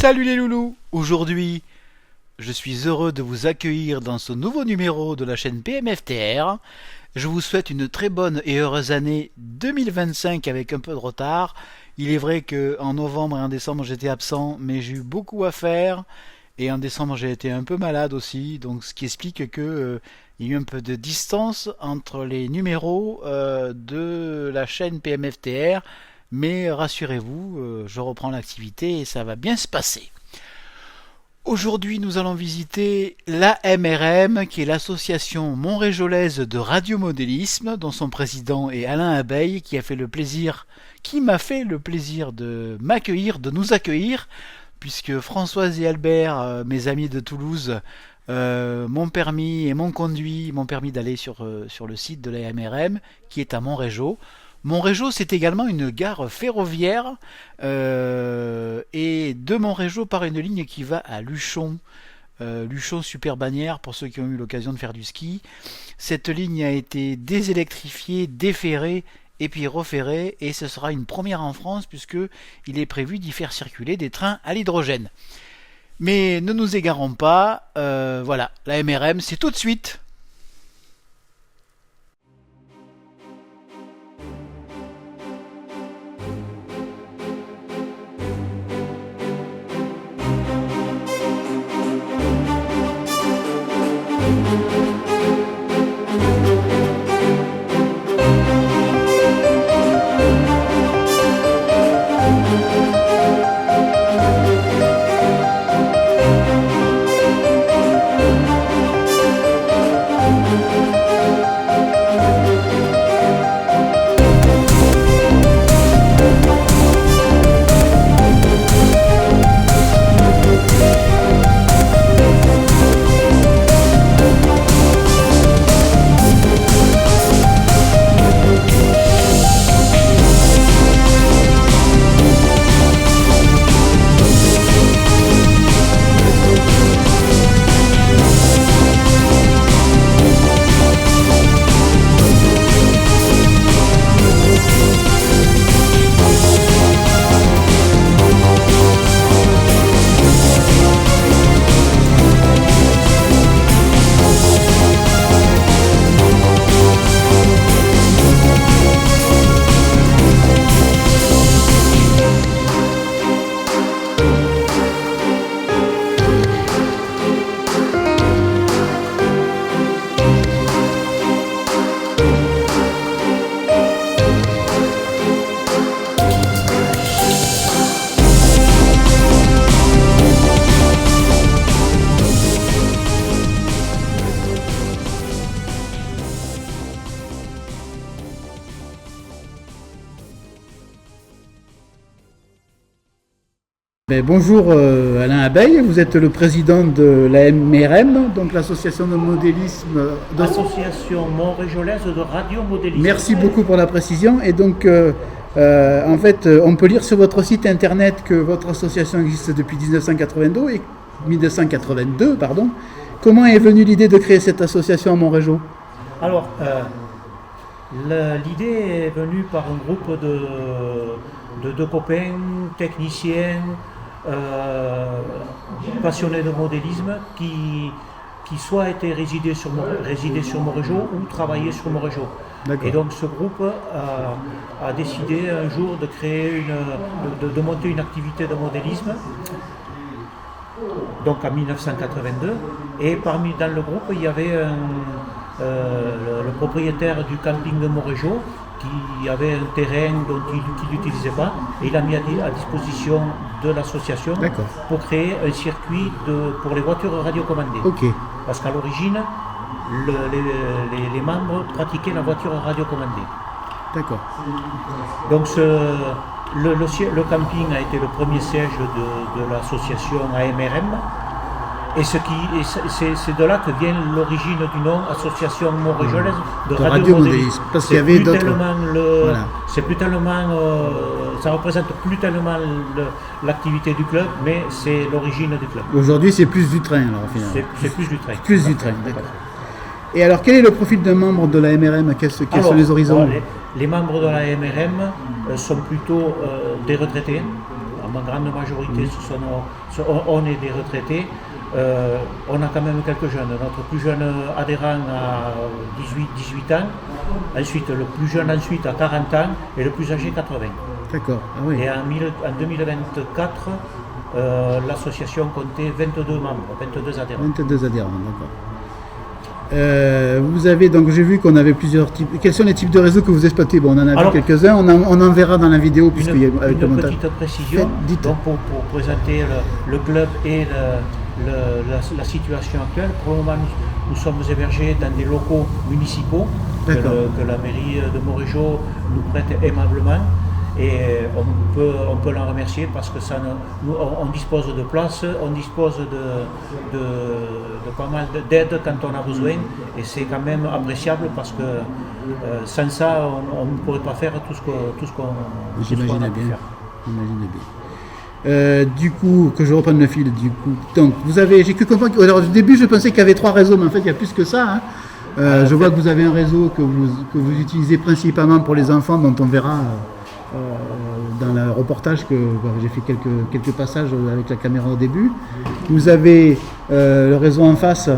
Salut les loulous! Aujourd'hui, je suis heureux de vous accueillir dans ce nouveau numéro de la chaîne PMFTR. Je vous souhaite une très bonne et heureuse année 2025 avec un peu de retard. Il est vrai qu'en novembre et en décembre j'étais absent, mais j'ai eu beaucoup à faire. Et en décembre j'ai été un peu malade aussi, donc ce qui explique que il y a eu un peu de distance entre les numéros de la chaîne PMFTR. Mais rassurez-vous, je reprends l'activité et ça va bien se passer. Aujourd'hui, nous allons visiter l'AMRM, qui est l'association montréjolaise de radiomodélisme, dont son président est Alain Abeille, qui m'a fait le plaisir de m'accueillir, de nous accueillir, puisque Françoise et Albert, mes amis de Toulouse, m'ont permis d'aller sur le site de l'AMRM, qui est à Montrégeau. Montrégeau, c'est également une gare ferroviaire et de Montrégeau part une ligne qui va à Luchon. Luchon Super Bagnères pour ceux qui ont eu l'occasion de faire du ski. Cette ligne a été désélectrifiée, déferrée et puis referrée et ce sera une première en France puisque il est prévu d'y faire circuler des trains à l'hydrogène. Mais ne nous égarons pas, voilà, la MRM c'est tout de suite. Bonjour Alain Abeille, vous êtes le président de la MRM, donc l'association de modélisme. Association montréjolaise de radiomodélisme. Merci beaucoup pour la précision. Et donc, en fait, on peut lire sur votre site internet que votre association existe depuis 1982. Comment est venue l'idée de créer cette association à Montrégeau ? Alors, l'idée est venue par un groupe de copains, techniciens, passionnés de modélisme qui soit étaient résidés sur Montrégeau ou travaillaient sur Montrégeau. Et donc ce groupe a décidé un jour de créer de monter une activité de modélisme, donc en 1982, et dans le groupe il y avait le propriétaire du camping de Montrégeau qui avait un terrain qu'il n'utilisait pas, et il a mis à disposition de l'association pour créer un circuit pour les voitures radiocommandées. Parce qu'à l'origine, les membres pratiquaient la voiture radiocommandée. Donc le camping a été le premier siège de l'association AMRM. Et c'est de là que vient l'origine du nom Association montréjolaise de radiomodélisme. Parce qu'il y avait d'autres. Ça représente plus tellement l'activité du club, mais c'est l'origine du club. Aujourd'hui, c'est plus du train, alors au final. C'est plus du train. Plus du train, d'accord. Et alors, quel est le profil d'un membre de la MRM? Quels sont les horizons? Les membres de la MRM sont plutôt des retraités, en grande majorité, on est des retraités. On a quand même quelques jeunes. Notre plus jeune adhérent a 18 ans, ensuite le plus jeune ensuite a 40 ans et le plus âgé 80. D'accord. Ah oui. Et en 2024, l'association comptait 22 membres, 22 adhérents. 22 adhérents, d'accord. Vous avez donc, j'ai vu qu'on avait plusieurs types. Quels sont les types de réseaux que vous exploitez? Bon, on en a vu quelques-uns, on en verra dans la vidéo puisqu'il y a avec le montage. Une petite précision, donc pour présenter le club et la situation actuelle. Pour le moment, nous sommes hébergés dans des locaux municipaux que la mairie de Montrégeau nous prête aimablement. Et on peut l'en remercier parce que on dispose de place, on dispose de pas mal d'aide quand on a besoin, et c'est quand même appréciable parce que sans ça on ne pourrait pas faire tout ce qu'on a pu faire. J'imaginais bien. Du coup, que je reprenne le fil, du coup. Donc, j'ai cru comprendre alors au début je pensais qu'il y avait 3 réseaux, mais en fait il y a plus que ça. Hein. Je vois que vous avez un réseau que vous utilisez principalement pour les enfants, dont on verra dans le reportage que j'ai fait quelques passages avec la caméra au début. Vous avez le réseau en face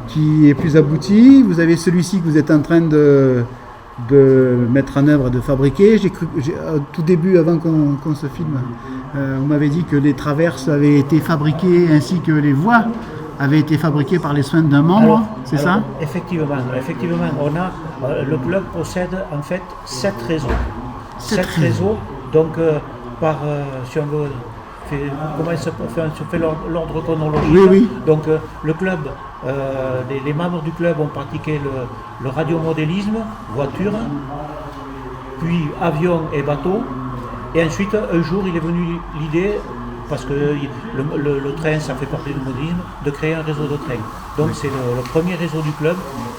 qui est plus abouti. Vous avez celui-ci que vous êtes en train de mettre en œuvre, de fabriquer. Au tout début, avant qu'on se filme, on m'avait dit que les traverses avaient été fabriquées ainsi que les voies avaient été fabriquées par les soins d'un membre, c'est ça? Effectivement, le club possède en fait 7 réseaux. 7 réseaux, donc si on veut, comment se fait l'ordre chronologique. Oui. Donc le club, les membres du club ont pratiqué le radiomodélisme, voiture, puis avion et bateau, et ensuite un jour il est venu l'idée, parce que le train ça fait partie du modélisme, de créer un réseau de train. Donc c'est le premier réseau du club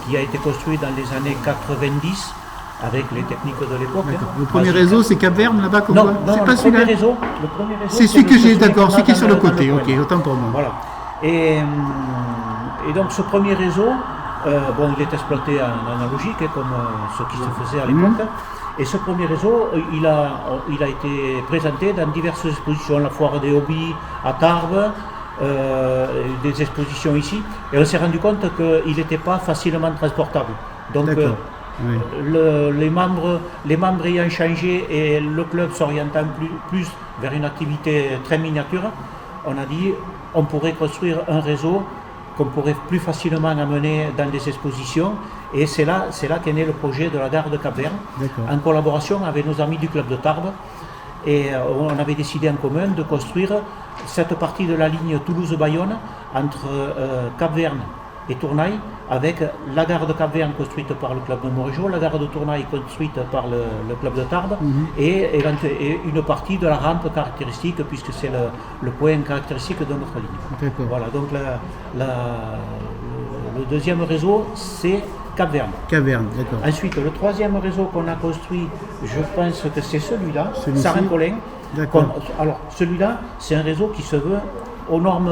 qui a été construit dans les années 90 avec les techniques de l'époque. Le premier réseau, c'est Cap-Verne là-bas qu'on voit? C'est pas celui-là? Le premier réseau, c'est celui que j'ai, d'accord, celui qui est sur le côté, ok, autant pour moi. Voilà. Et donc ce premier réseau, il est exploité en analogique, comme ce qui se faisait à l'époque. Et ce premier réseau, il a été présenté dans diverses expositions, la foire des hobbies à Tarbes, des expositions ici, et on s'est rendu compte qu'il n'était pas facilement transportable. Donc les membres ayant changé et le club s'orientant plus vers une activité très miniature, on a dit on pourrait construire un réseau qu'on pourrait plus facilement amener dans des expositions, et c'est là qu'est né le projet de la gare de Cap-Verne, en collaboration avec nos amis du club de Tarbes, et on avait décidé en commun de construire cette partie de la ligne Toulouse-Bayonne entre Cap-Verne et Tournaille, avec la gare de Cap-Verne construite par le club de Montrégeau, la gare de Tournaille construite par le club de Tarbes, et une partie de la rampe caractéristique, puisque c'est le point caractéristique de notre ligne. Voilà, donc le deuxième réseau, c'est Cap-Verne. Cap-Verne, d'accord. Ensuite, le troisième réseau qu'on a construit, je pense que c'est celui-là, Sarin-Colin. Alors, celui-là, c'est un réseau qui se veut aux normes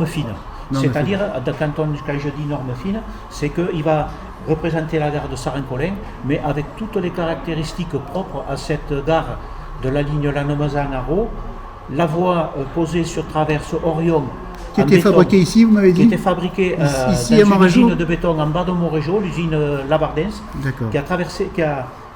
fines. C'est-à-dire, quand je dis normes fines, c'est qu'il va représenter la gare de Sarin-Colin, mais avec toutes les caractéristiques propres à cette gare de la ligne Lannemezan-Haro, la voie posée sur traverse Orion, qui était fabriquée ici, vous m'avez dit? Qui était fabriquée ici dans une usine de béton en bas de Montrégeau, l'usine Labardens,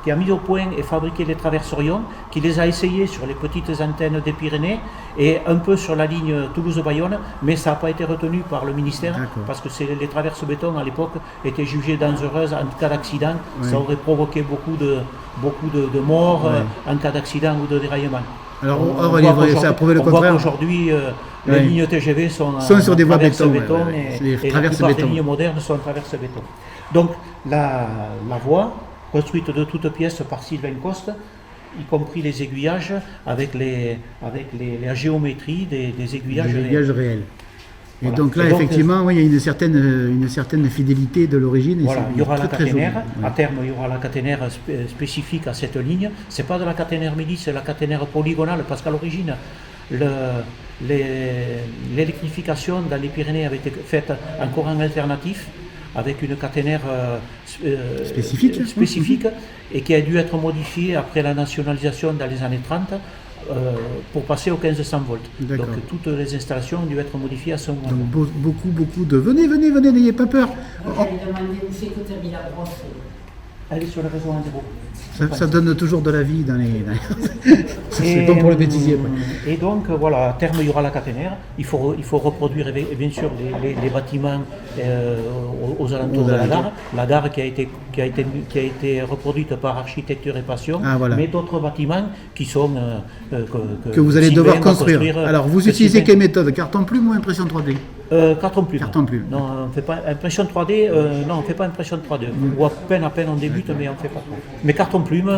qui a mis au point et fabriqué les traverses Orion, qui les a essayées sur les petites antennes des Pyrénées et un peu sur la ligne Toulouse-Bayonne, mais ça n'a pas été retenu par le ministère, parce que les traverses béton à l'époque étaient jugées dangereuses en cas d'accident. Ça aurait provoqué beaucoup de morts en cas d'accident ou de déraillement. Alors, ça a prouvé le contraire. Aujourd'hui, les lignes TGV sont sur des voies béton, et la plupart des lignes modernes sont en traverse béton. Donc, la voie, construite de toutes pièces par Sylvain Coste, y compris les aiguillages, avec la géométrie des aiguillages réels. Et donc là, effectivement, il y a une certaine fidélité de l'origine. Voilà, il y aura la caténaire. À terme, il y aura la caténaire spécifique à cette ligne. Ce n'est pas de la caténaire midi, c'est la caténaire polygonale, parce qu'à l'origine, l'électrification dans les Pyrénées avait été faite en courant alternatif, avec une caténaire spécifique et qui a dû être modifiée après la nationalisation dans les années 30 pour passer au 1500 volts. D'accord. Donc toutes les installations ont dû être modifiées à ce moment-là. Donc beaucoup de... Venez, n'ayez pas peur. J'avais demandé où c'est que tu as mis la brosse. Elle est sur le réseau en zéro. Ça donne toujours de la vie dans les... C'est bon pour le bêtisier. Après. Et donc voilà, à terme il y aura la caténaire. Il faut reproduire bien sûr les bâtiments aux alentours de la gare. La gare qui a été reproduite par Architecture et Passion, Ah, voilà. mais d'autres bâtiments qui sont Que vous allez devoir Sylvain va construire. Alors vous que utilisez Sylvain- quelle méthode? Carton plume ou impression 3D? Carton plume. Carton plume. Non, on fait pas impression 3D. Non, on fait pas impression 3D. Ou à peine on débute, mais on fait pas. Mais carton plume.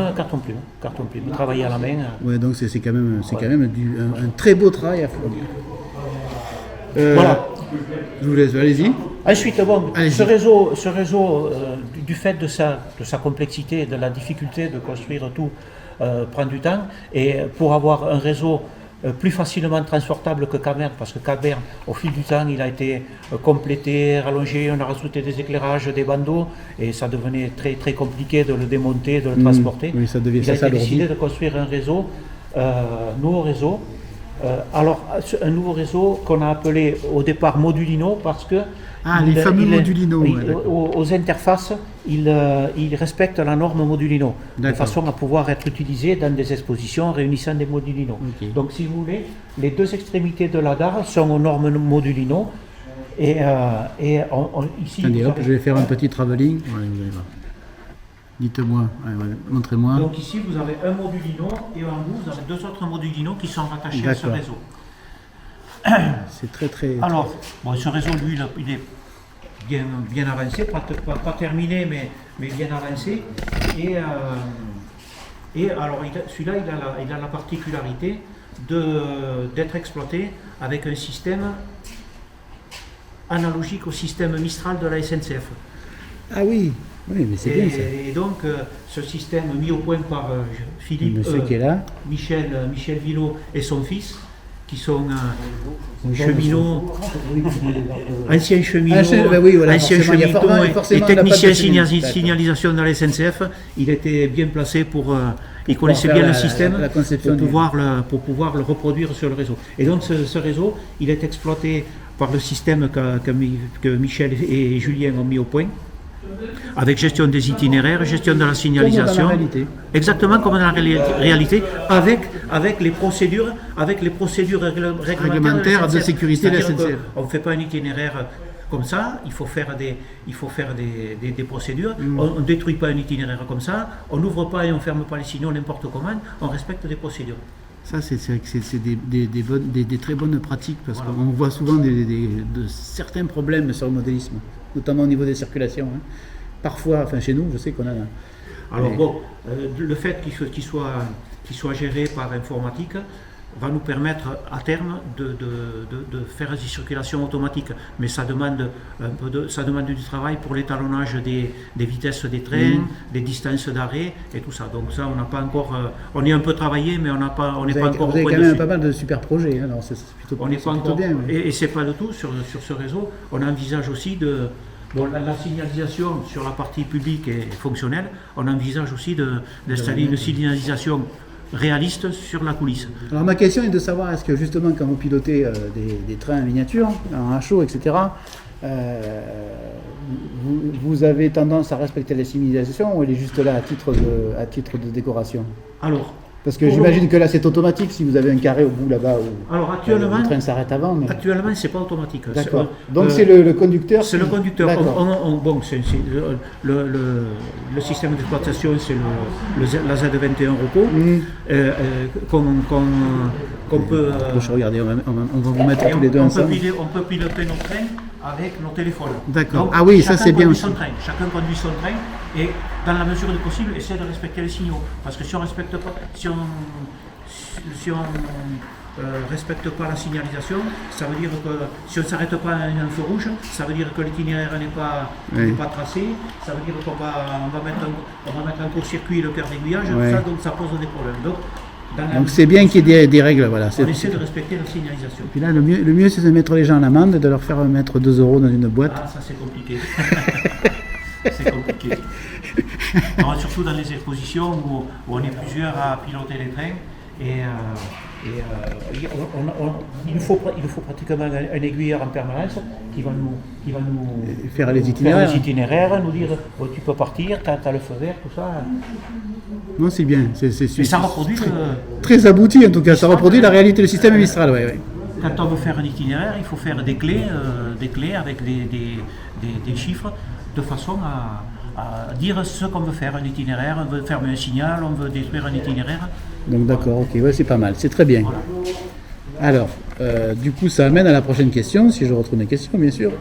Travailler à la main. Ouais, donc c'est quand même, un très beau travail à fournir. Voilà. Je vous laisse, allez-y. Ensuite, bon, Allez-y. ce réseau du fait de sa complexité, de la difficulté de construire tout, prend du temps. Et pour avoir un réseau plus facilement transportable que Caverne, parce que Caverne, au fil du temps, il a été complété, rallongé, on a rajouté des éclairages, des bandeaux, et ça devenait très, très compliqué de le démonter, de le transporter. oui, ça devient- il ça a été s'alourdit. décidé de construire un réseau, nouveau réseau. Alors, un nouveau réseau qu'on a appelé au départ Modulino, parce que Ah, les fameux Modulino, oui, ouais, d'accord. aux interfaces, il respecte la norme Modulino, de D'accord. façon à pouvoir être utilisé dans des expositions réunissant des Modulino. Ok. Donc, si vous voulez, les deux extrémités de la gare sont aux normes Modulino. Et ici, Attendez, vous hop, avez- je vais faire un petit travelling. Ouais, vous allez voir. Dites-moi, montrez-moi. donc ici, vous avez un Modulino et en bout, vous avez deux autres Modulino qui sont rattachés à ce D'accord. réseau. C'est très... Alors, bon, ce réseau, lui, il est bien avancé, pas terminé, mais bien avancé. Et alors, celui-là, il a la particularité d'être exploité avec un système analogique au système Mistral de la SNCF. Ah oui, mais c'est bien ça. Et donc, ce système mis au point par Philippe, Monsieur qui est là. Michel Villot et son fils, qui sont cheminots, anciens cheminots, oui, voilà, anciens forcément, il y a cheminots forcément et de la techniciens patte de cheminée. signalisation de la SNCF. Il était bien placé pour, il connaissait faire bien le la système conception pour pouvoir le reproduire sur le réseau. Et donc ce réseau, il est exploité par le système que Michel et Julien ont mis au point, avec gestion des itinéraires, gestion de la signalisation. Comme dans la réalité. Exactement comme dans la réalité, avec les procédures Réglementaires de SNCF. sécurité de la C'est-à-dire SNCF. qu'on ne fait pas un itinéraire comme ça, il faut faire des procédures. On ne détruit pas un itinéraire comme ça, on n'ouvre pas et on ne ferme pas les signaux n'importe comment, on respecte des procédures. Ça, c'est des très bonnes pratiques, parce Voilà. qu'on voit souvent de certains problèmes sur le modélisme, notamment au niveau des circulations. Hein. Parfois, enfin chez nous, je sais qu'on a... Alors Mais- bon, le fait qu'il soit géré par informatique va nous permettre à terme de faire des circulations automatiques. Mais ça demande ça demande du travail pour l'étalonnage des vitesses des trains, des distances d'arrêt et tout ça. Donc ça, on n'a pas encore, on est un peu travaillé, mais on n'est pas encore Vous au avez point quand même dessus. pas mal de super projets, hein, alors c'est plutôt, On n'est c'est pas plutôt encore, bien. Oui. et c'est pas le tout sur ce réseau. On envisage aussi la signalisation sur la partie publique est fonctionnelle. On envisage aussi d'installer une signalisation réaliste sur la coulisse. Alors ma question est de savoir, est-ce que justement quand vous pilotez des trains en miniature, en HO, etc., vous avez tendance à respecter la signalisation ou elle est juste là à titre de décoration? Alors, Parce que pour j'imagine que là c'est automatique si vous avez un carré au bout là-bas où Alors actuellement, le train s'arrête avant. Mais... actuellement, c'est pas automatique. D'accord. C'est, Donc c'est le conducteur. C'est le conducteur. D'accord. Bon, le système d'exploitation, c'est la Z21 Repo qu'on peut. Regardez, on va vous mettre et tous les deux ensemble. on peut piloter nos trains avec nos téléphones. D'accord. Donc, Ah oui, ça, chacun c'est bien conduit aussi. son train. Chacun conduit son train et dans la mesure du possible essaie de respecter les signaux. Parce que si on respecte pas, respecte pas la signalisation, ça veut dire que si on ne s'arrête pas à un feu rouge, ça veut dire que l'itinéraire n'est pas tracé, ça veut dire qu'on va mettre un court-circuit le cœur d'aiguillage, Ouais. donc ça pose des problèmes. Donc c'est bien qu'il y ait des règles, voilà. On essaie de respecter la signalisation. Puis là, le mieux c'est de mettre les gens en amende, de leur faire mettre 2 € dans une boîte. Ah, ça c'est compliqué. C'est compliqué. Non, surtout dans les expositions où on est plusieurs à piloter les trains Il nous faut pratiquement un aiguilleur en permanence qui va nous Faire les faire itinéraires. les itinéraires, nous dire oh, tu peux partir, tu as le feu vert, tout ça. Non, c'est bien. Mais ça reproduit très abouti en tout cas. Ça reproduit la réalité du système Mistral. Ouais. quand on veut faire un itinéraire, il faut faire des clés avec des chiffres de façon à dire ce qu'on veut faire, un itinéraire, on veut fermer un signal, on veut détruire un itinéraire. Donc d'accord, ok, ouais, c'est pas mal, c'est très bien. Voilà. Alors, du coup, ça amène à la prochaine question, si je retrouve mes questions, bien sûr.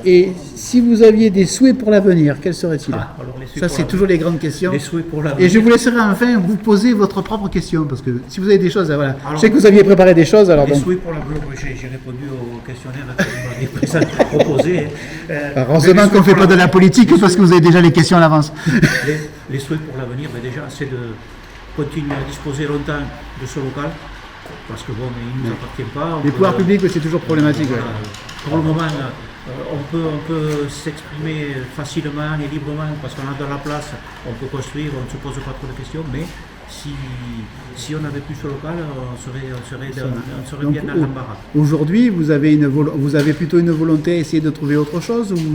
Et si vous aviez des souhaits pour l'avenir, quels seraient-ils? Alors, les souhaits Ça, pour c'est l'avenir. toujours les grandes questions. Les souhaits pour l'avenir. Et je vous laisserai enfin vous poser votre propre question, parce que si vous avez des choses, voilà. Alors, je sais que vous aviez préparé des choses, alors Les donc. souhaits pour l'avenir, j'ai répondu au questionnaire que vous m'avez proposé. Heureusement qu'on ne fait pas de la politique, parce que vous avez déjà les questions à l'avance. Les souhaits pour l'avenir, déjà, c'est de continuer à disposer longtemps de ce local, parce que bon, il ne nous appartient pas. Les pouvoirs publics, c'est toujours problématique. Voilà. Ouais. Pour le moment, on peut s'exprimer facilement et librement parce qu'on a de la place, on peut construire, on ne se pose pas trop de questions, mais si on n'avait plus ce local, on serait Donc, bien dans l'embarras. aujourd'hui, vous avez plutôt une volonté à essayer de trouver autre chose ou... Pour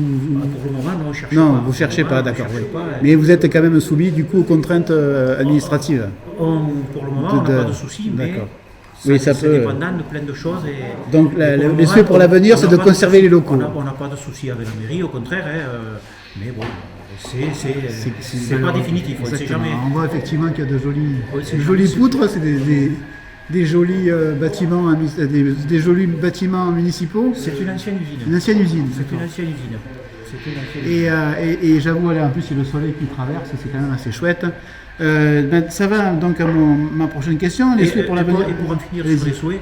le moment, non, on cherche Non, pas. vous ne cherchez Pour pas, le moment, d'accord. on cherche Oui. pas. Mais vous êtes quand même soumis du coup aux contraintes administratives. Pour le moment, on n'a pas de soucis, mais D'accord. Oui, ça c'est peut. dépendant de plein de choses. Donc, et pour le les moment, souhaits pour l'avenir, on c'est n'a de pas conserver les soucis. locaux. On n'a pas de soucis avec la mairie, au contraire, mais bon, c'est pas malheureux. définitif, on ne sait Exactement. jamais. On voit effectivement qu'il y a de Oui, c'est jolies jamais- poutres, c'est des jolis bâtiments, des jolis bâtiments municipaux. C'est une ancienne usine. Une ancienne usine. C'est une d'accord. ancienne usine. C'est une ancienne usine. Et j'avoue, là, en plus, il y a le soleil qui traverse, c'est quand même assez chouette. Ça va donc à ma prochaine question, les souhaits pour l'avenir. Et pour en finir Allez-y. sur les souhaits,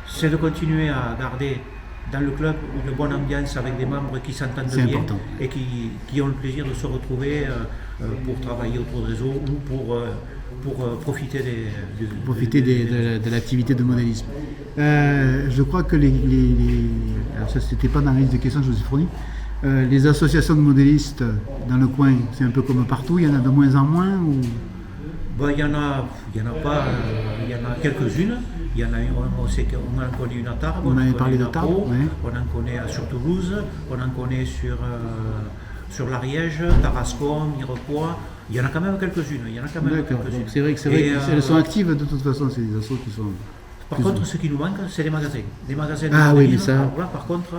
c'est de continuer à garder dans le club une bonne ambiance avec des membres qui s'entendent C'est bien important. et qui ont le plaisir de se retrouver pour travailler autour du réseau ou pour profiter de l'activité de modélisme. Je crois que alors ça c'était pas dans la liste de questions que je vous ai fournies. Les associations de modélistes dans le coin, c'est un peu comme partout, il y en a de moins en moins ou... Ben, il y en a pas, il y en a quelques-unes. Il y en a une, on sait qu'on en connaît une à Tarbes, On en avait connaît parlé une de à Tarbes, Pau, ouais. on en connaît sur Toulouse, on en connaît sur l'Ariège, Tarascon, Mirepoix. Il y en a quand même quelques-unes. D'accord, donc c'est vrai qu'elles sont actives de toute façon, c'est des assos qui sont... Par contre, ce qui nous manque, c'est les magasins. Des magasins de Ah oui, modélisme. mais ça- Alors là, par contre,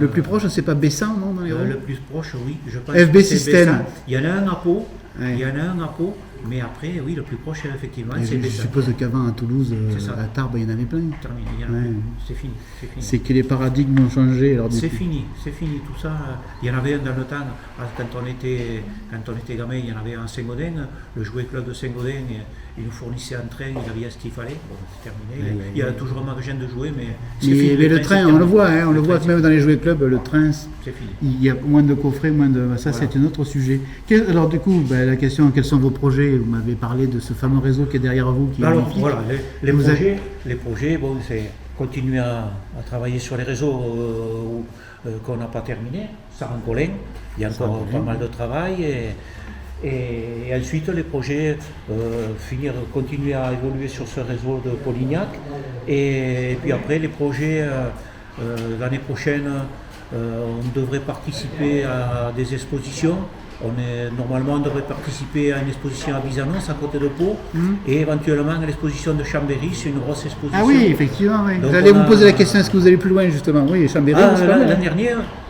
Le plus proche, c'est pas Bessan, non, dans les le Rhônes plus proche, oui, je pense FB que c'est System. Bessan. Il y en a un à Pau, Ouais. il y en a un à Pau, mais après, oui, le plus proche, effectivement, Et c'est je Bessan. suppose qu'avant à Toulouse, C'est ça. à Tarbes, il y en avait plein. Terminé, il y en a Ouais. plus. C'est fini. C'est que les paradigmes ont changé. Alors, du C'est coup. fini, tout ça. Il y en avait un dans le temps, quand on était gamin, il y en avait un à Saint-Gaudin, le jouet club de Saint-Gaudin, il nous fournissait un train, il avait ce qu'il fallait, bon, c'est terminé. Ouais, Il y a toujours un magasin de jouets, mais Mais le train, on le voit, hein, on le voit que même dans les jouets clubs, le train, c'est fini. il y a moins de coffrets, moins de... Ça, Voilà. c'est un autre sujet. Alors du coup, la question, quels sont vos projets? Vous m'avez parlé de ce fameux réseau qui est derrière vous, qui est Alors magnifique. voilà, les Vous projets, bon, c'est continuer à travailler sur les réseaux qu'on n'a pas terminé, Saran-Colin, il y a encore pas mal de travail. Et ensuite, les projets, continuer à évoluer sur ce réseau de Polignac. Et puis après, les projets, l'année prochaine, on devrait participer à des expositions. Normalement, on devrait participer à une exposition à Bizanos, à côté de Pau, et éventuellement à l'exposition de Chambéry, c'est une grosse exposition. Ah oui, effectivement, oui. Donc, J'allais on vous a- poser la question, est-ce que vous allez plus loin, justement? Oui, Chambéry, c'est pas mal.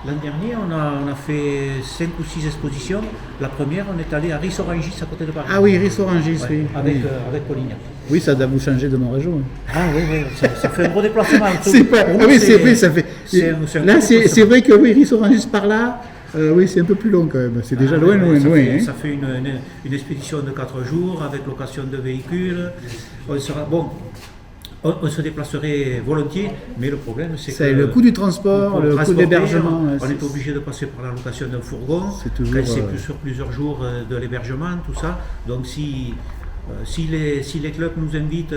L'an dernier, on a fait 5 ou 6 expositions. La première, on est allé à Ris-Orangis, à côté de Paris. Ah oui, Ris-Orangis, Ouais, oui. avec, Oui. avec Polignac. Oui, ça doit vous changer de mon région. Ah oui, ça fait un gros déplacement. C'est pas... Pour Ah nous, oui, c'est vrai, ça fait... c'est un Là, gros c'est déplacement. vrai que oui, Ris-Orangis par là, oui, c'est un peu plus long quand même. C'est déjà loin, loin, ça loin. fait, hein. ça fait une expédition de 4 jours avec location de véhicules. On se déplacerait volontiers, mais le problème c'est C'est que le coût du transport, pour le coût de transporter, l'hébergement. on est obligé de passer par la location d'un fourgon. C'est toujours, Quand c'est plus sur plusieurs jours de l'hébergement, tout ça. Donc si les clubs nous invitent,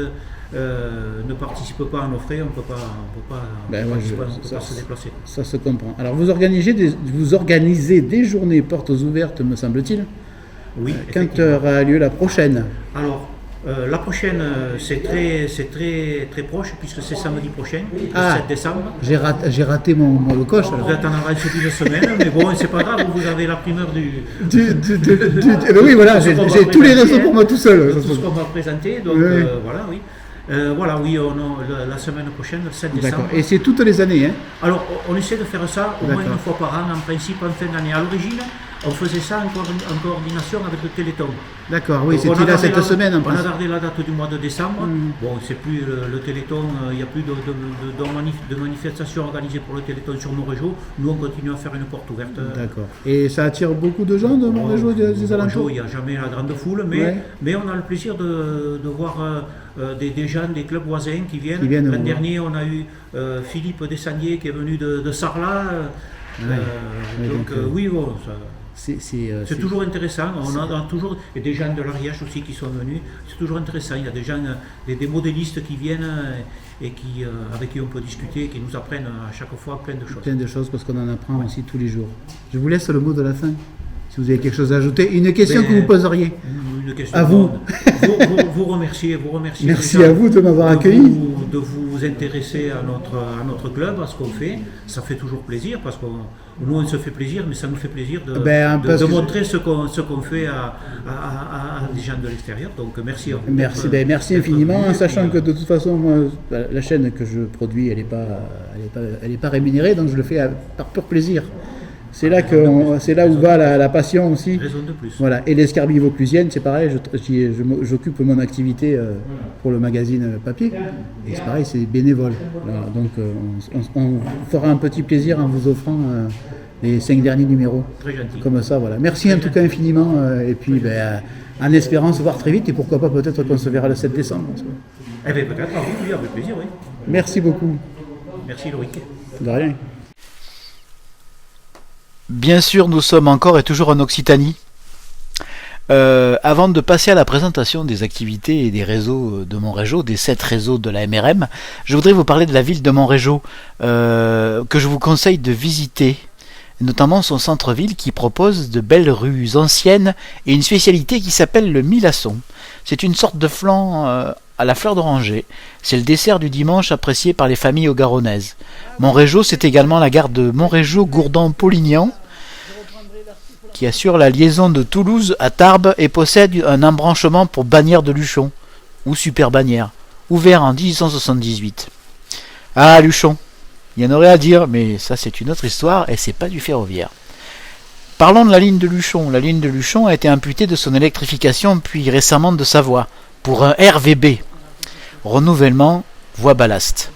ne participent pas à nos frais, on ne peut pas Ben, moi, se déplacer. Ça se comprend. Alors, vous organisez des journées portes ouvertes, me semble-t-il. Oui, Quand effectivement. aura lieu la prochaine? Alors, La prochaine, c'est très proche, puisque c'est samedi prochain, le 7 décembre. J'ai raté le coche alors. Vous êtes en avance d'une semaine, mais bon, c'est pas grave, vous avez la primeur Oui, voilà, j'ai tous les réseaux pour moi tout seul. Tout ce qu'on va présenter, donc Oui. voilà, oui. La semaine prochaine, le 7 décembre. D'accord. Et c'est toutes les années, hein? Alors, on essaie de faire ça au moins D'accord. une fois par an, en principe en fin d'année. À l'origine, on faisait ça en coordination avec le Téléthon. D'accord, oui, Donc, on a c'était là gardé cette semaine en On a principe. gardé la date du mois de décembre. Bon, c'est plus le Téléthon, il n'y a plus de manifestations organisées pour le Téléthon sur Montrégeau. Nous, on continue à faire une porte ouverte. D'accord. Et ça attire beaucoup de gens de Montrégeau, des alentours? Il n'y a jamais la grande foule, Ouais. mais on a le plaisir de voir des gens, des clubs voisins qui viennent. Qui viennent L'an voir. dernier, on a eu Philippe Dessandier qui est venu de Sarlat. Ouais, donc, oui, bon, c'est toujours intéressant. On a toujours et des gens de l'Ariège aussi qui sont venus. C'est toujours intéressant. Il y a des gens, des modélistes qui viennent et avec qui on peut discuter, qui nous apprennent à chaque fois plein de choses. Plein de choses parce qu'on en apprend aussi tous les jours. Je vous laisse le mot de la fin. Si vous avez quelque chose à ajouter, une question que vous poseriez. Une question À vous. Vous remercier. Merci déjà à vous de m'avoir accueilli. de vous intéresser à notre club, à ce qu'on fait. Ça fait toujours plaisir parce que nous on se fait plaisir, mais ça nous fait plaisir de montrer ce qu'on fait à des gens de l'extérieur. Donc merci à vous. Merci, merci infiniment, en sachant que de toute façon, moi, la chaîne que je produis, elle est pas rémunérée, donc je le fais par pur plaisir. C'est là où va la passion aussi. Raison de plus. Voilà. Et l'escarbille vauclusienne, c'est pareil, j'occupe mon activité pour le magazine papier. Et c'est pareil, c'est bénévole. Voilà. Donc on fera un petit plaisir en vous offrant les 5 derniers numéros. Très gentil. Comme ça, voilà. Merci en tout cas infiniment. Et puis en espérant se voir très vite et pourquoi pas peut-être qu'on se verra le 7 décembre. Eh bien peut-être, oui, avec plaisir, oui. Merci beaucoup. Merci Loïc. De rien. Bien sûr, nous sommes encore et toujours en Occitanie. Avant de passer à la présentation des activités et des réseaux de Montrégeau, des 7 réseaux de la MRM, je voudrais vous parler de la ville de Montrégeau, que je vous conseille de visiter, notamment son centre-ville qui propose de belles rues anciennes et une spécialité qui s'appelle le milasson. C'est une sorte de flan à la fleur d'oranger. C'est le dessert du dimanche apprécié par les familles haut-garonnaises. Montrégeau, c'est également la gare de Montrégeau-Gourdon-Polignan qui assure la liaison de Toulouse à Tarbes et possède un embranchement pour Bagnères de Luchon, ou Super Bagnères, ouvert en 1878. Ah, Luchon, il y en aurait à dire, mais ça c'est une autre histoire et c'est pas du ferroviaire. Parlons de la ligne de Luchon. La ligne de Luchon a été amputée de son électrification puis récemment de sa voie, pour un RVB, renouvellement voie ballast,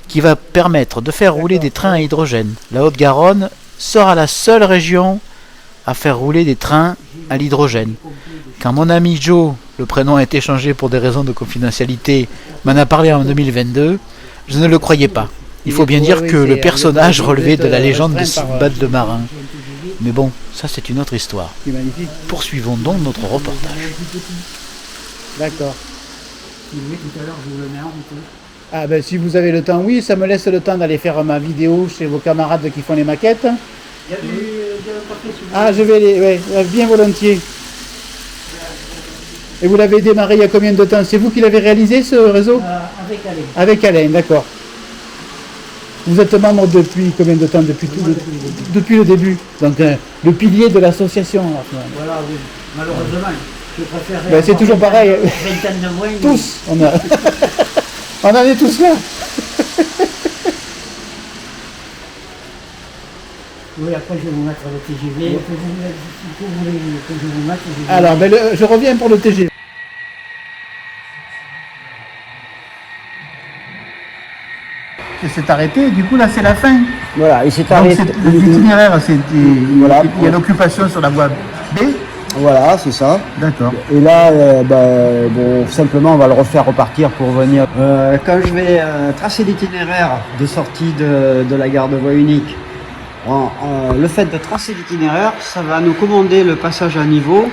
qui va permettre de faire rouler des trains à hydrogène. La Haute-Garonne sera la seule région à faire rouler des trains à l'hydrogène. Quand mon ami Joe, le prénom a été changé pour des raisons de confidentialité, m'en a parlé en 2022, je ne le croyais pas. Il faut bien dire que le personnage relevait de la légende de Sinbad le marin. Mais bon, ça c'est une autre histoire. C'est magnifique. Poursuivons donc notre reportage. D'accord. Oui, tout à l'heure, je vous le mets en route. Ah ben si vous avez le temps, oui, ça me laisse le temps d'aller faire ma vidéo chez vos camarades qui font les maquettes. Il y a du papier sur Ah, je vais bien volontiers. Et vous l'avez démarré il y a combien de temps? C'est vous qui l'avez réalisé ce réseau? avec Alain. Avec Alain, d'accord. Vous êtes membre depuis combien de temps? Depuis le début. Donc le pilier de l'association. Voilà, oui. Malheureusement, je préférerais. Ben, c'est toujours pareil. Vingtaine de moins. Tous, on en est tous là. Oui, après je vais vous mettre le TGV. Que vous voulez que je vous mette, je vous Alors, ben, je reviens pour le TGV. C'est arrêté, du coup là c'est la fin. Voilà, il s'est Donc arrêté. l'itinéraire, Voilà. il y a l'occupation sur la voie B. Voilà, c'est ça. D'accord. Et là, bon, simplement, on va le refaire repartir pour venir. Quand je vais tracer l'itinéraire de sortie de la gare de voie unique, le fait de tracer l'itinéraire, ça va nous commander le passage à niveau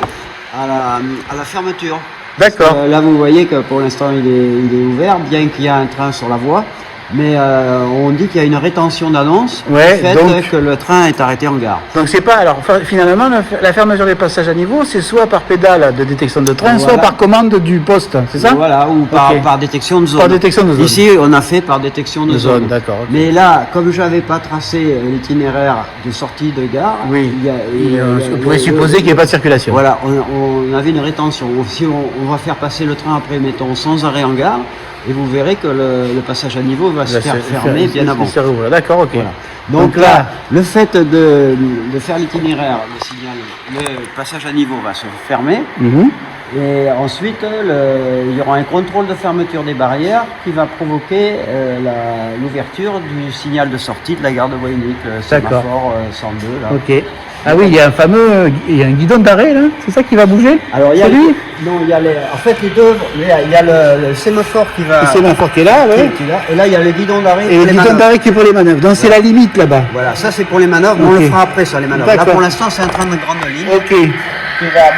à la fermeture. D'accord. Là, vous voyez que pour l'instant, il est ouvert, bien qu'il y a un train sur la voie. mais on dit qu'il y a une rétention d'annonce Ouais, du fait donc- que le train est arrêté en gare. Donc c'est pas, alors finalement la fermeture des passages à niveau, c'est soit par pédale de détection de train, soit Voilà. par commande du poste, c'est ça? Voilà, ou Ok. par détection de zone. Par détection de zone. Ici, on a fait par détection de De zone, zone. d'accord, ok. Mais là, comme je n'avais pas tracé l'itinéraire de sortie de gare, Oui, il y a- on pourrait supposer qu'il n'y a pas de circulation. Voilà, on avait une rétention. Si on va faire passer le train après, mettons, sans arrêt en gare, et vous verrez que le passage à niveau va se faire fermer bien avant. D'accord, ok. Voilà. Donc là, le fait de faire l'itinéraire, le signal, le passage à niveau va se fermer. Mhm. Et ensuite, il y aura un contrôle de fermeture des barrières qui va provoquer l'ouverture du signal de sortie de la gare de Voynich, le D'accord. sémaphore 102. Là. Ok. Ah oui, il y a il y a un guidon d'arrêt là, c'est ça qui va bouger? Alors, il y a C'est lui? non, il y a en fait les deux. Il y a le sémaphore qui va. Le sémaphore qui est là, ouais. qui est là, et là, il y a le guidon d'arrêt. Et pour le les guidon manœuvres. d'arrêt qui est pour les manœuvres. Donc c'est la limite là-bas. Voilà, ça c'est pour les manœuvres, mais on Ok. le fera après ça, les manœuvres. Là D'accord. pour l'instant, c'est un train de grande ligne. Ok.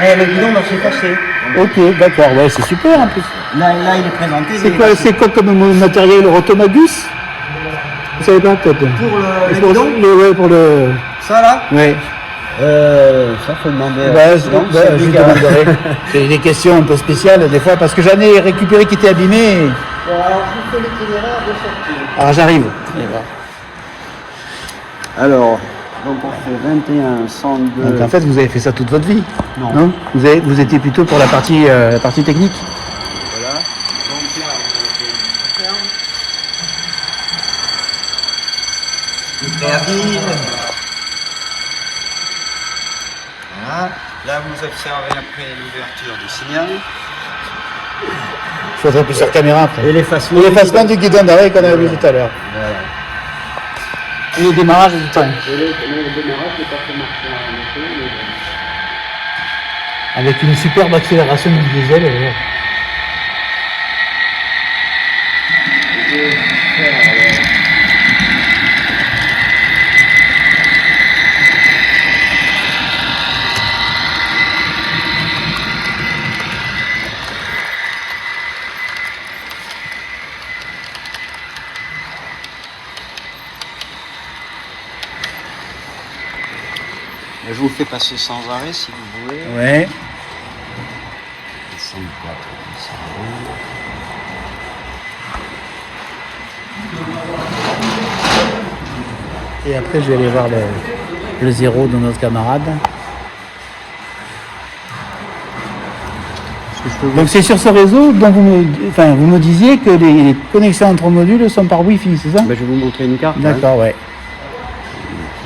Mais le guidon va s'effacer. Ok, d'accord, ouais, c'est super en plus. Là, il est présenté. C'est quoi comme matériel? Rotomagus? Vous savez pas peut-être? Pour le Pour guidon ouais, pour le. Ça là Ouais. Ça faut demander. Je demanderai. C'est des questions un peu spéciales des fois parce que j'en ai récupéré qui étaient abîmés. Bon, alors je fais l'itinéraire de sortie. Alors j'arrive. Alors, donc on fait 21, 102. Donc en fait vous avez fait ça toute votre vie? Non. Vous étiez plutôt pour la partie technique? Voilà. Donc là, on ferme. Le préavis. Voilà. Là, vous observez après l'ouverture du signal. Il faudrait plusieurs caméras après. Et l'effacement. L'effacement du guidon d'arrêt qu'on avait vu tout à l'heure. Voilà. Et le démarrage du train. Et le démarrage n'est pas fait marcher en effet, mais bon. Avec une superbe accélération du diesel. D'ailleurs. Je vais faire, je vous fais passer sans arrêt si vous voulez. Ouais. 104, 102. Et après je vais aller voir le zéro de notre camarade. Donc c'est sur ce réseau dont vous me disiez que les connexions entre modules sont par Wi-Fi, c'est ça? Ben, je vais vous montrer une carte. D'accord, ouais.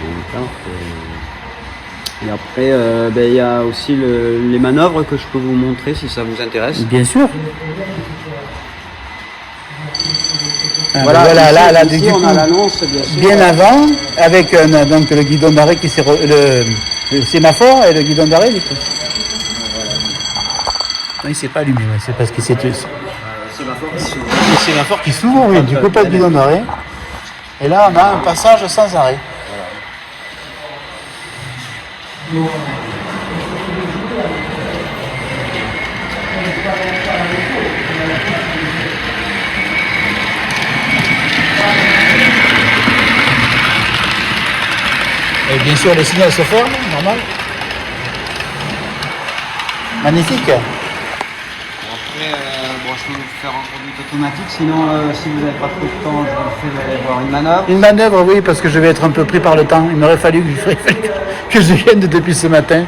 Une carte, et après, il y a aussi les manœuvres que je peux vous montrer si ça vous intéresse. Bien sûr. Ah, Voilà, voilà, ici, là, ici, du on coup, a l'annonce, bien sûr. bien avant, avec donc le guidon d'arrêt qui s'est le sémaphore et le guidon d'arrêt du coup. Non, il s'est pas allumé, ouais, c'est parce que c'est le sémaphore qui s'ouvre, oui, du coup pas de guidon d'arrêt. Et là on a un passage sans arrêt. Et bien sûr, le signal se ferme, normal. Magnifique. Après, je peux vous faire en conduite automatique, sinon, si vous n'avez pas trop de temps, je vous fais voir une manœuvre. Une manœuvre, oui, parce que je vais être un peu pris par le temps. Il m'aurait fallu que je vienne depuis ce matin.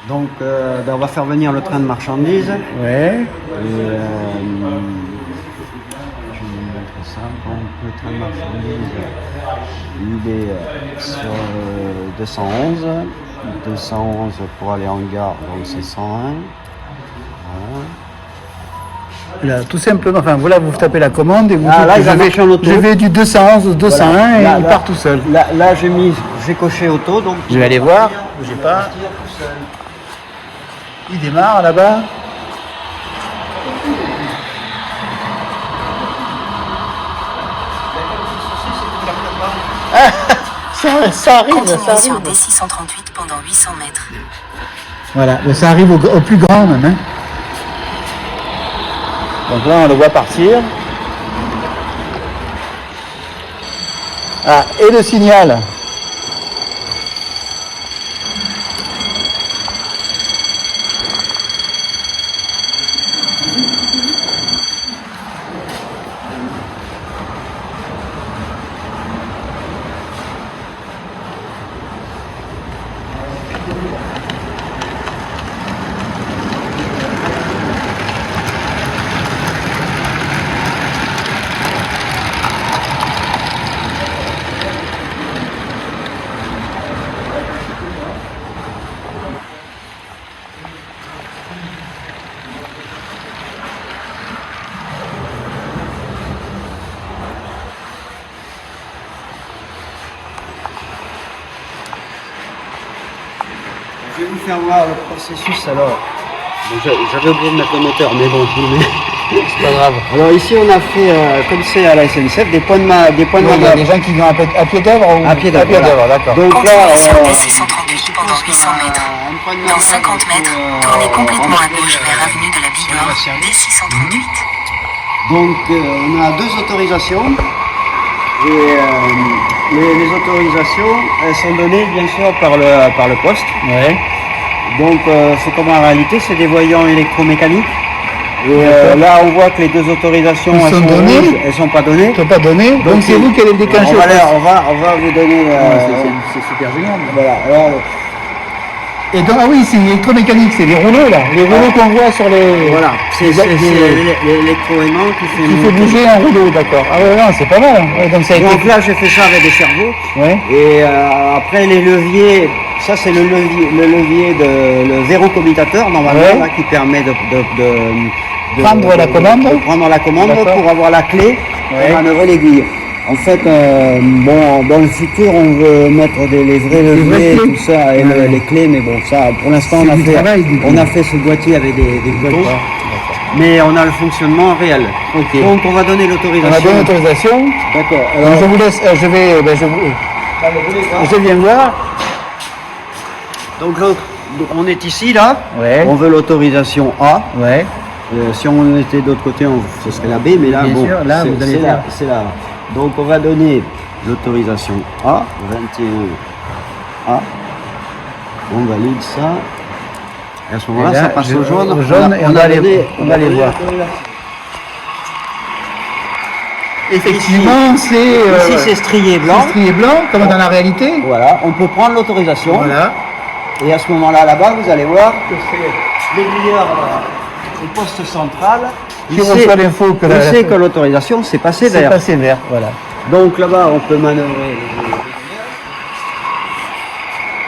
Donc, on va faire venir le train de marchandises. Ouais. Et, je vais vous montrer ça. Donc, le train de marchandises, il est sur 211. 211 pour aller en gare, donc c'est 101. Voilà. Là, tout simplement, enfin voilà, vous tapez la commande et vous Ah, dites là, que il va marcher en auto. je vais du 211 au 201 Voilà. et Là, il là, part tout seul. Là, j'ai coché auto, donc Je vais aller voir, j'ai pas. partir tout seul. Il démarre là-bas. Ça arrive, ça Continuez sur arrive. D638 pendant 800 mètres. Voilà, mais ça arrive au plus grand même. Hein. Donc là, on le voit partir. Ah, et le signal. Je vais vous faire voir le processus alors. J'avais oublié de mettre le moteur, mais bon, je vous mets. C'est pas grave. Alors ici on a fait, comme c'est à la SNCF, des points de Il y a manœuvre. des gens qui vont à pied d'œuvre ou À pied d'œuvre, voilà. d'accord. Donc là, Continuez sur D638 pendant 800 mètres. Dans 50 mètres, tournez complètement à gauche vers avenue de la Bigorre, D638. Donc on a 2 autorisations. Et les autorisations, elles sont données bien sûr par le poste. Ouais. Donc c'est comme en réalité, c'est des voyants électromécaniques. Et là on voit que les 2 autorisations Ils elles sont sont données. rouges, elles sont pas données. Ils ne sont pas donnés, donc c'est vous qui allez le déclencher. On va vous donner. C'est super génial. Voilà. Alors, Et donc, ah oui, c'est électromécanique, c'est les rouleaux là, les rouleaux qu'on voit sur les. voilà, c'est l'électroaimant Qui fait bouger un rouleau, d'accord. Ah ouais, non, c'est pas mal. Ouais, donc ça a été. Donc là j'ai fait ça avec des cerveaux. Ouais. Et après les leviers, ça c'est le levier le verrou commutateur normalement Ouais. là, qui permet de Prendre la commande. de prendre la commande D'accord. pour avoir la clé Ouais. et manœuvrer l'aiguille. En fait, bon, dans le futur, on veut mettre les vrais leviers, clés. tout ça, et Ouais. les clés, mais bon, ça, pour l'instant, C'est on a du fait, travail, du coup. on a fait ce boîtier avec des boutons, mais on a le fonctionnement réel. Ok. Donc, on va donner On a l'autorisation. donné l'autorisation. D'accord. Alors, je vous laisse, je viens voir. Donc, on est ici, là. Ouais. On veut l'autorisation A. Ouais. Si on était de l'autre côté, ce serait la B, mais là, Bien bon, sûr, là, vous allez c'est faire. là, c'est là. Donc, on va donner l'autorisation A, 21A. On valide ça. Et à ce moment-là, Et là, ça passe je- au jaune. au jaune, et on va aller- donné- on va aller donné voir. l'autorisation. Effectivement, Ici, c'est strié blanc. c'est strié blanc, comme dans la réalité. Voilà, on peut prendre l'autorisation. Voilà. Et à ce moment-là, là-bas, vous allez voir que c'est l'aiguilleur au poste central. Qui reçoit l'info que il la- sait que l'autorisation s'est passée C'est vert. passé vert, voilà. Donc là-bas, on peut manœuvrer.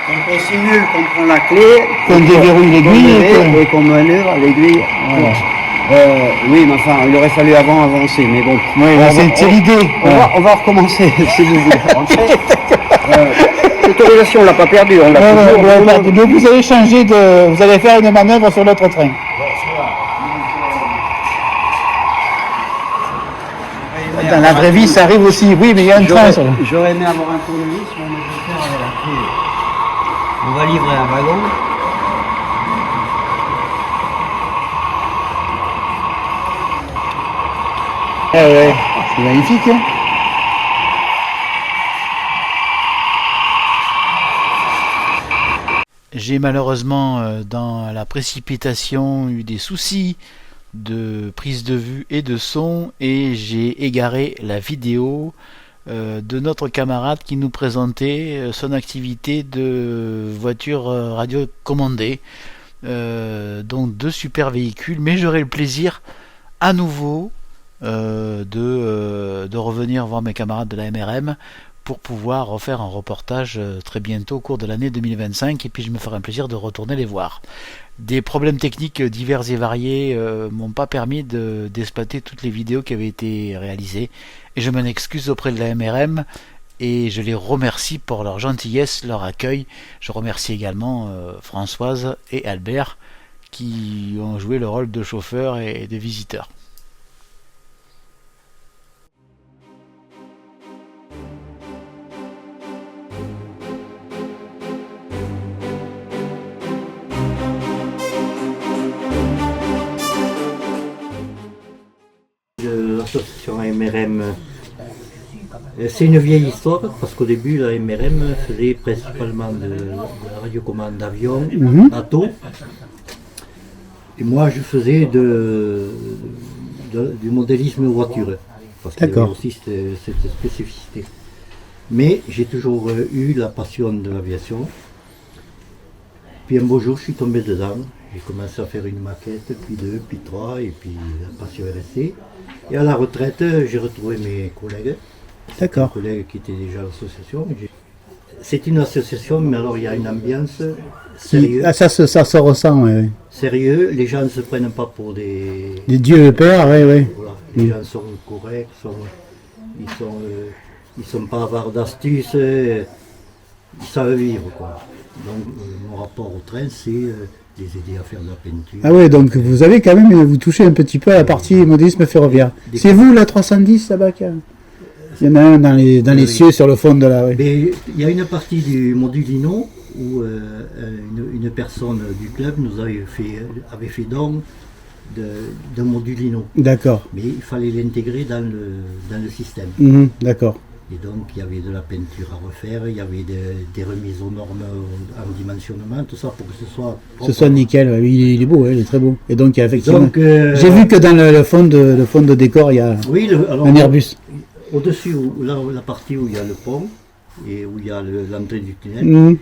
Donc on simule qu'on prend la clé, Qu'on déverrouille l'aiguille et et qu'on manœuvre l'aiguille. Voilà. Oui, mais enfin, il aurait fallu avancer, mais bon. Oui, c'est l'idée. On va recommencer, si vous voulez. En fait, l'autorisation, on l'a pas perdue, on l'a toujours. Donc vous allez changer de. Vous allez faire une manœuvre sur l'autre train. Dans la vraie vie, ça arrive aussi. Oui, mais il y a un train. sur le- J'aurais aimé avoir un tournevis, mais on va faire avec la clé. On va livrer un wagon. Ouais, c'est magnifique. Hein. J'ai malheureusement, dans la précipitation, eu des soucis de prise de vue et de son, et j'ai égaré la vidéo de notre camarade qui nous présentait son activité de voiture radio commandée. Donc 2 super véhicules, mais j'aurai le plaisir à nouveau de revenir voir mes camarades de la MRM pour pouvoir refaire un reportage très bientôt au cours de l'année 2025, et puis je me ferai un plaisir de retourner les voir. Des problèmes techniques divers et variés m'ont pas permis d'exploiter toutes les vidéos qui avaient été réalisées, et je m'en excuse auprès de la MRM, et je les remercie pour leur gentillesse, leur accueil. Je remercie également Françoise et Albert qui ont joué le rôle de chauffeur et de visiteurs. l'association MRM. C'est une vieille histoire parce qu'au début la MRM faisait principalement de la radiocommande d'avion, bateau. Et moi je faisais du modélisme voiture. Parce qu'il y avait aussi cette spécificité. Mais j'ai toujours eu la passion de l'aviation. Puis un beau jour, je suis tombé dedans. J'ai commencé à faire une maquette, puis 2, puis 3, et puis la passion est restée. Et à la retraite, j'ai retrouvé mes collègues. D'accord. Mes collègues qui étaient déjà à l'association. C'est une association, mais alors il y a une ambiance sérieuse. Ah, ça se ressent, ouais. Sérieux, les gens ne se prennent pas pour des... Des dieux pères, ouais. Voilà. Les gens sont corrects, ils sont pas avares d'astuces, ils savent vivre, quoi. Donc mon rapport au train, c'est les aider à faire de la peinture. Ah ouais, donc vous avez quand même, vous touchez un petit peu à la partie modélisme ferroviaire. C'est vous la 310 là-bas il y en a un dans les cieux sur le fond de la... Ouais. Mais il y a une partie du modulino où une personne du club nous avait fait don d'un modulino. D'accord. Mais il fallait l'intégrer dans le système. D'accord. Et donc il y avait de la peinture à refaire, il y avait des remises aux normes en dimensionnement, tout ça pour que ce soit propre. Ce soit nickel, ouais. Il est beau, ouais, il est très beau. Et donc effectivement, donc, j'ai vu que dans le fond de décor, il y a un Airbus. Au-dessus, la partie où il y a le pont et où il y a l'entrée du tunnel,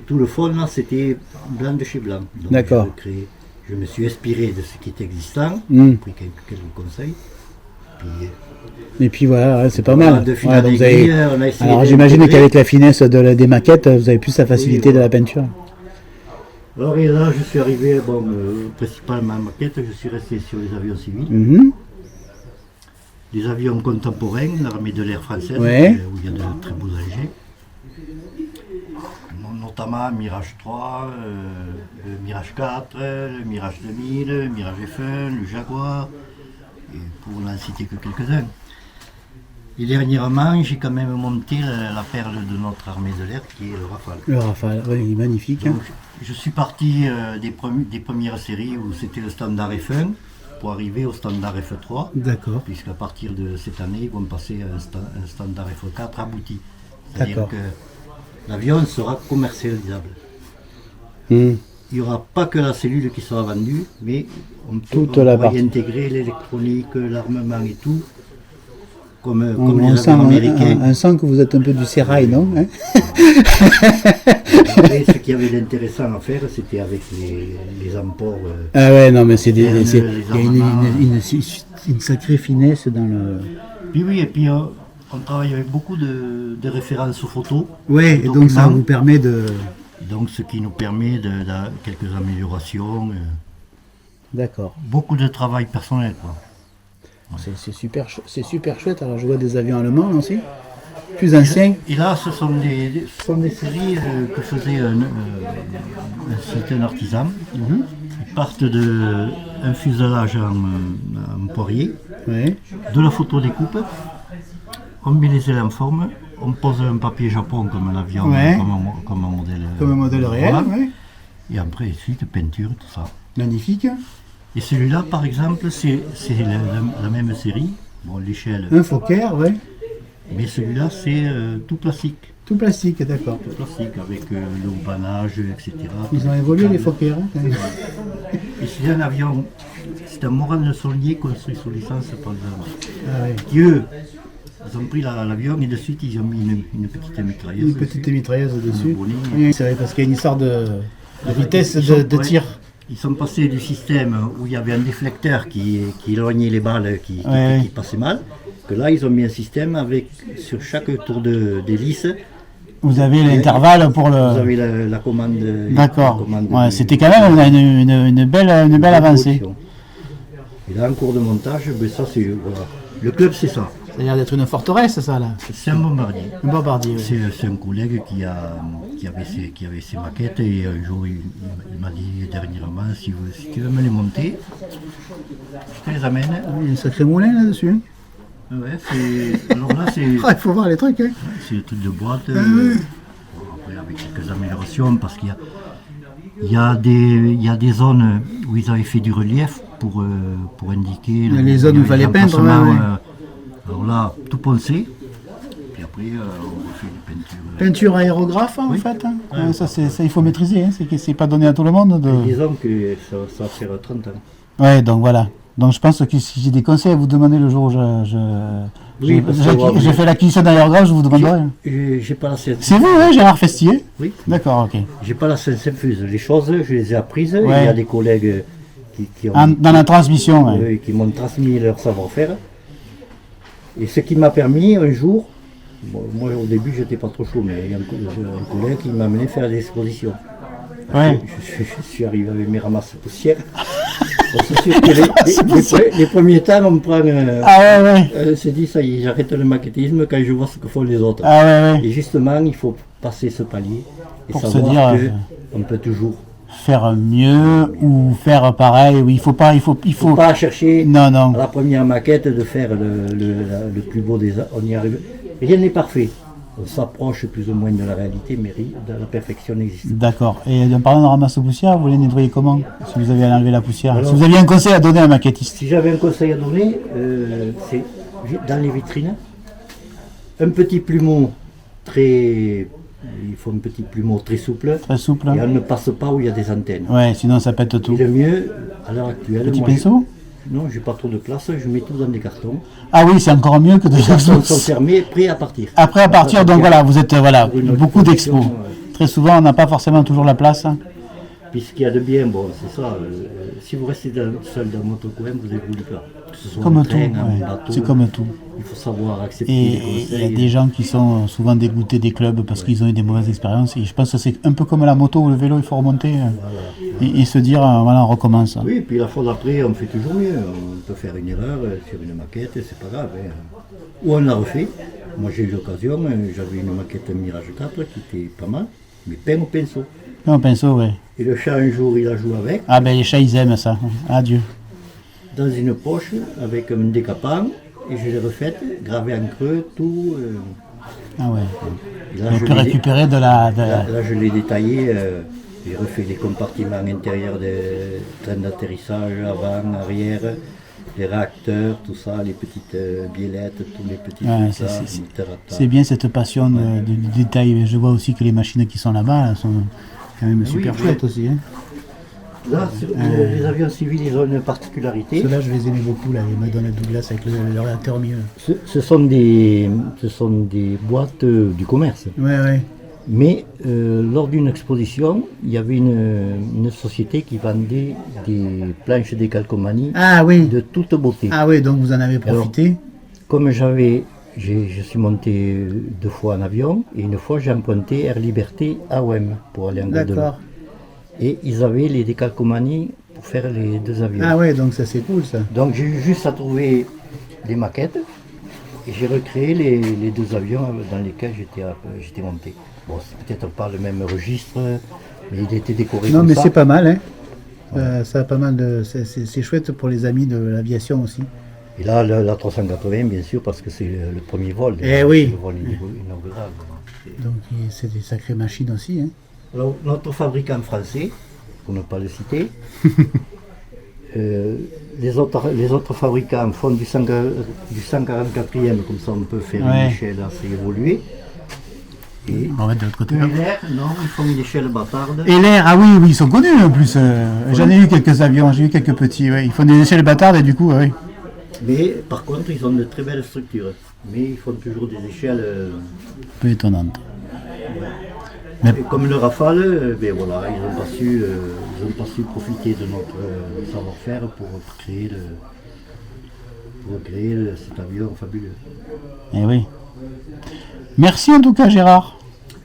tout le fond là c'était blanc de chez blanc. Donc, d'accord. Je me suis inspiré de ce qui est existant, j'ai pris quelques conseils. Et puis voilà, c'est pas mal. Donc alors j'imagine qu'avec la finesse des maquettes, vous avez plus la facilité de la peinture. Alors et là, je suis arrivé, principalement en maquette, je suis resté sur les avions civils. Les avions contemporains, l'armée de l'air française, où il y a de très beaux engins. Notamment Mirage 3, le Mirage 4, le Mirage 2000, le Mirage F1, le Jaguar, et pour n'en citer que quelques-uns. Et dernièrement, j'ai quand même monté la perle de notre armée de l'air, qui est le Rafale. Le Rafale, oui, il est magnifique. Donc, je suis parti des premières séries où c'était le standard F1, pour arriver au standard F3. D'accord. Puisqu'à partir de cette année, ils vont passer à un standard F4 abouti. C'est-à-dire que l'avion sera commercialisable. Il n'y aura pas que la cellule qui sera vendue, mais on pourra y intégrer l'électronique, l'armement et tout, comme les avions américains. On sent que vous êtes un peu du sérail, non hein? Après, ce qu'il y avait d'intéressant à faire, c'était avec les emports. Ah ouais, non, mais il y a une sacrée finesse dans le... Oui, et puis on travaille avec beaucoup de références aux photos. Oui, et donc ça vous permet de... Donc ce qui nous permet de quelques améliorations. D'accord. Beaucoup de travail personnel, quoi. C'est super chouette. Alors je vois des avions allemands aussi, plus anciens. Et là, ce sont des séries que faisait un certain artisan. Ils partent d'un fuselage en poirier, de la photo découpe, on met les ailes en forme, on pose un papier Japon comme un avion, comme un modèle réel. Et après, ensuite, peinture, tout ça. Magnifique. Et celui-là, par exemple, c'est la même série, l'échelle. Un Fokker, mais celui-là, c'est tout plastique. Tout plastique, d'accord. Tout plastique, avec le haubanage, etc. Ils ont évolué les Fokker. Et c'est un avion, c'est un Morane Le Saulnier construit sous licence par les Allemands. Qui eux, ils ont pris l'avion et de suite ils ont mis une petite mitrailleuse. Une petite mitrailleuse dessus. Oui, c'est vrai, parce qu'il y a une histoire de vitesse de tir. Ils sont passés du système où il y avait un déflecteur qui éloignait les balles qui passaient mal, que là ils ont mis un système avec sur chaque tour d'hélice. Vous avez l'intervalle pour le... Vous avez la commande. D'accord. C'était quand même une belle avancée. Et là en cours de montage, ça c'est... Voilà. Le club c'est ça. Ça a l'air d'être une forteresse, ça là. C'est un bombardier. Un bombardier, oui. C'est un collègue qui avait ses maquettes et un jour il m'a dit dernièrement si tu veux me les monter, je te les amène. Il y a un sacré moulin là-dessus. Alors là c'est... il faut voir les trucs. C'est le truc de boîte. Après avec quelques améliorations parce qu'il y a des zones où ils avaient fait du relief pour indiquer Les zones où il fallait peindre, l'emplacement, ouais. alors là, tout poncé. Puis après, on refait les peintures. Peinture aérographe, en Oui. fait. Hein. Ouais, ça, il faut maîtriser. Hein. C'est pas donné à tout le monde. Disons que ça va faire 30 ans. Ouais, donc voilà. Donc je pense que si j'ai des conseils à vous demander le jour où Oui, parce que j'ai fait l'acquisition d'aérographe, je vous demanderai. J'ai pas la scène. C'est vous, ouais, Gérard Festier? Oui. D'accord, ok. J'ai pas la scène infuse. Les choses, je les ai apprises. Ouais. Il y a des collègues qui Dans la transmission, ouais. qui m'ont transmis leur savoir-faire. Et ce qui m'a permis un jour, bon, moi au début j'étais pas trop chaud, mais il y a un collègue qui m'a amené faire des expositions. Ouais. Je suis arrivé avec mes ramasses poussières. Bon, c'est sûr que les premiers temps, on me prend. Ah ouais, ouais. C'est dit, ça y est, j'arrête le maquettisme quand je vois ce que font les autres. Ah ouais, ouais. Et justement, il faut passer ce palier et Pour se savoir dire, qu'on peut toujours. Faire mieux ou faire pareil, oui, il faut Pas chercher Non, non. à la première maquette de faire le plus beau des. On y arrive. Rien n'est parfait. On s'approche plus ou moins de la réalité, mais de la perfection n'existe pas. D'accord. Et en parlant de ramasse poussière, vous les nettoyez comment? Si vous avez à enlever la poussière. Alors, si vous aviez un conseil à donner à un maquettiste. Si j'avais un conseil à donner, c'est dans les vitrines, un petit plumeau très. Il faut un petit plumeau très souple. Très souple. Et on ne passe pas où il y a des antennes. Ouais, sinon ça pète tout. Et le mieux, à l'heure actuelle. Petit moi, pinceau? Non, j'ai pas trop de place, je mets tout dans des cartons. Ah oui, c'est encore mieux que de Les cartons sont fermés, prêts à partir. Après à partir, donc voilà, vous êtes voilà, Pour une autre beaucoup d'expos. exposition, Très souvent, on n'a pas forcément toujours la place. Hein. Puis ce qu'il y a de bien, bon, c'est ça, si vous restez seul dans votre coin, vous n'évoluez pas. Que ce soit Comme un tout, train, un ouais. bateau, C'est comme tout. il faut savoir accepter Et les il y conseils. a des gens qui sont souvent dégoûtés des clubs parce qu'ils ont eu des mauvaises expériences. Et je pense que c'est un peu comme la moto ou le vélo, il faut remonter et se dire, voilà, on recommence. Oui, puis la fois d'après, on fait toujours mieux. On peut faire une erreur sur une maquette, c'est pas grave. Hein. Ou on la refait. Moi j'ai eu l'occasion, j'avais une maquette Mirage 4 qui était pas mal, mais peint au pinceau. Un pinceau, ouais. Et le chat un jour il a joué avec, Ah ben les chats, ils aiment ça. Adieu. dans une poche avec un décapant, et je l'ai refaite, gravé en creux, tout. Ah ouais. Et là, On je peut l'ai- récupérer de là, la... là, je l'ai détaillé, j'ai refait les compartiments intérieurs des trains d'atterrissage, avant, arrière, les réacteurs, tout ça, les petites biellettes, tous les petits Ouais, trucs là, c'est- moteur à C'est table. bien cette passion du détail. Je vois aussi que les machines qui sont là-bas elles sont quand même super oui. chouettes aussi. Hein. Là, les avions civils, ils ont une particularité. Ceux-là, je les aimais beaucoup, là, les Madonna Douglas avec le réacteur au milieu. Ce sont des boîtes du commerce. Ouais, ouais. Mais lors d'une exposition, il y avait une société qui vendait des planches décalcomanie Ah oui. de toute beauté. Ah oui, donc vous en avez profité. Comme je suis monté 2 fois en avion et une fois j'ai emprunté Air Liberté à OM pour aller en Guadeloupe. D'accord. Et ils avaient les décalcomanies pour faire les 2 avions. Ah ouais, donc ça c'est cool ça. Donc j'ai eu juste à trouver les maquettes et j'ai recréé les 2 avions dans lesquels j'étais monté. Bon, c'est peut-être pas le même registre, mais il était décoré Non comme mais ça. c'est pas mal, hein. Ça a pas mal de. C'est chouette pour les amis de l'aviation aussi. Et là, la 380, bien sûr, parce que c'est le premier vol. Eh oui. C'est le vol inaugural. Donc c'est des sacrées machines aussi. Hein. Alors, notre fabricant français, pour ne pas le citer, les autres fabricants font du 144e, comme ça on peut faire Ouais. une échelle assez évoluée. Et On va mettre de l'autre côté. l'air, non, ils font une échelle bâtarde. Et l'air, ah oui, oui, ils sont connus en plus. J'en ai eu quelques avions, j'ai eu quelques petits. Ouais. Ils font des échelles bâtardes et du coup, oui. Mais par contre, ils ont de très belles structures. Mais ils font toujours des échelles. Un peu étonnante. Et comme le Rafale, ben voilà, ils n'ont pas su profiter de notre savoir-faire pour créer cet avion fabuleux. Eh oui. Merci en tout cas Gérard.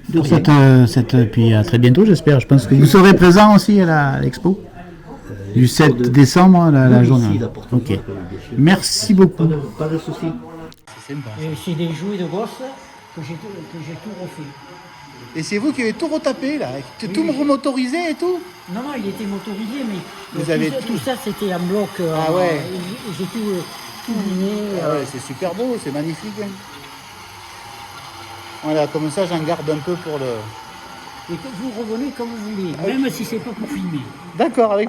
De Pour rien. puis à très bientôt j'espère. Je pense que vous serez présent aussi à l'expo. Du 7 décembre, la Oui, journée. ici, la porte Ok. ouverte, bien sûr. Merci beaucoup. Pas de souci. Et c'est des jouets de gosses que j'ai tout refait. Et c'est vous qui avez tout retapé là, tout remotorisé et tout. Non, non, il était motorisé, mais Vous avez tout ça c'était en bloc. Ah ouais. J'ai tout miné. C'est super beau, c'est magnifique. Hein. Voilà, comme ça j'en garde un peu pour le... Et que vous revenez comme vous voulez, même si c'est pas pour filmer. D'accord, avec